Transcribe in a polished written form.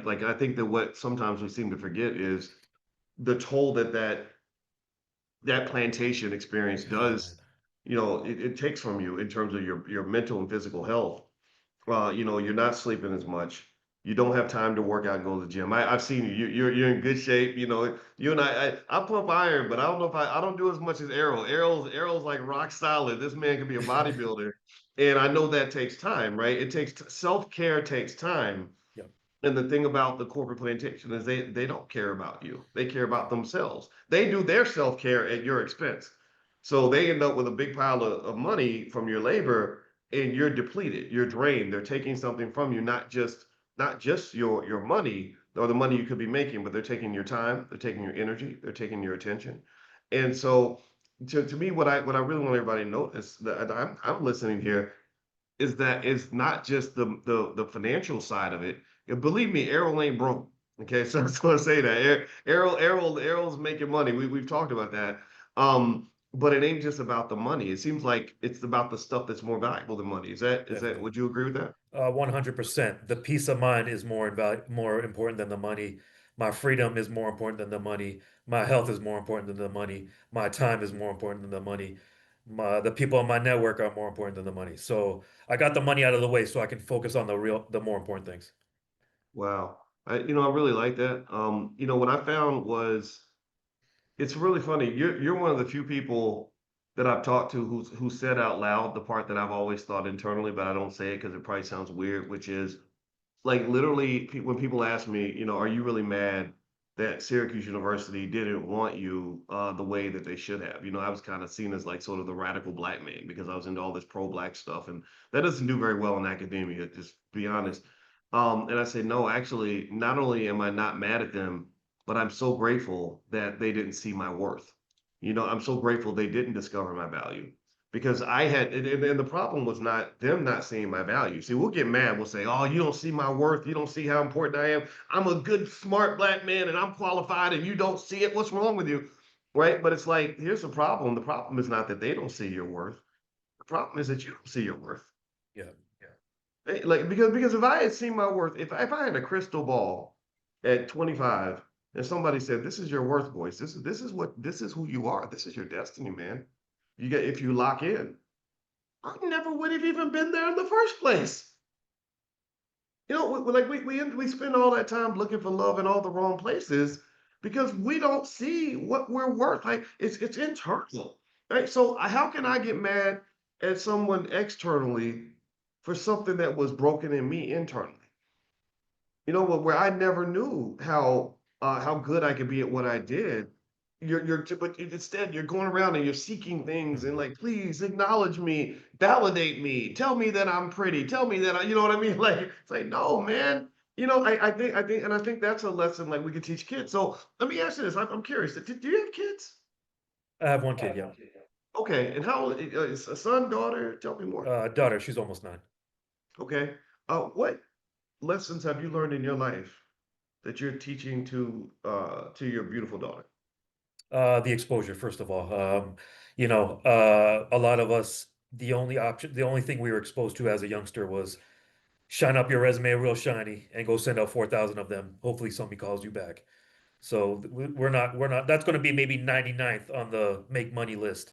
like I think that what sometimes we seem to forget is the toll that plantation experience Yeah, man. does, it takes from you in terms of your mental and physical health. You're not sleeping as much. You don't have time to work out and go to the gym. I've seen you. You're in good shape. You and I pump iron, but I don't know if I don't do as much as Errol. Errol's like rock solid. This man can be a bodybuilder, and I know that takes time, right? It takes self-care takes time. Yep. And the thing about the corporate plantation is they don't care about you. They care about themselves. They do their self-care at your expense. So they end up with a big pile of money from your labor and you're depleted, you're drained. They're taking something from you, not just your money or the money you could be making, but they're taking your time, they're taking your energy, they're taking your attention. And so to me, what I really want everybody to notice that I'm listening here is that it's not just the financial side of it. And believe me, Errol ain't broke. Okay, so I just want to say that Errol's making money. We've talked about that. But it ain't just about the money. It seems like it's about the stuff that's more valuable than money. Is that Definitely. would you agree with that? 100%. The peace of mind is more important than the money. My freedom is more important than the money. My health is more important than the money. My time is more important than the money. The people on my network are more important than the money. So I got the money out of the way so I can focus on the more important things. Wow. I really like that. What I found was it's really funny. You're one of the few people that I've talked to who said out loud the part that I've always thought internally, but I don't say it because it probably sounds weird, which is like literally when people ask me, are you really mad that Syracuse University didn't want you the way that they should have? I was kind of seen as like sort of the radical black man because I was into all this pro-black stuff, and that doesn't do very well in academia, just to be honest. And I say, no, actually, not only am I not mad at them, but I'm so grateful that they didn't see my worth. I'm so grateful they didn't discover my value because I had, and the problem was not them not seeing my value. See, we'll get mad. We'll say, "Oh, you don't see my worth. You don't see how important I am. I'm a good, smart black man, and I'm qualified, and you don't see it. What's wrong with you?" Right? But it's like, here's the problem. The problem is not that they don't see your worth. The problem is that you don't see your worth. Yeah. Like because if I had seen my worth, if I had a crystal ball at 25, and somebody said, "This is your worth, boys. This is who you are. This is your destiny, man. You get if you lock in." I never would have even been there in the first place. Like we spend all that time looking for love in all the wrong places because we don't see what we're worth. Like it's internal, right? So how can I get mad at someone externally for something that was broken in me internally? Where I never knew how good I could be at what I did. But instead you're going around and you're seeking things and Mhm. like, please acknowledge me, validate me, tell me that I'm pretty, tell me that you know what I mean? Like, it's like, no, man. I think that's a lesson like we could teach kids. So let me ask you this. I'm curious. Do you have kids? I have one kid, yeah. Okay, and how is a son, daughter? Tell me more. Daughter, she's almost 9. Okay, what lessons have you learned in your life that you're teaching to your beautiful daughter? The exposure, first of all. A lot of us, the only thing we were exposed to as a youngster was shine up your resume real shiny and go send out 4,000 of them. Hopefully somebody calls you back. So we're not, that's going to be maybe 99th on the make money list.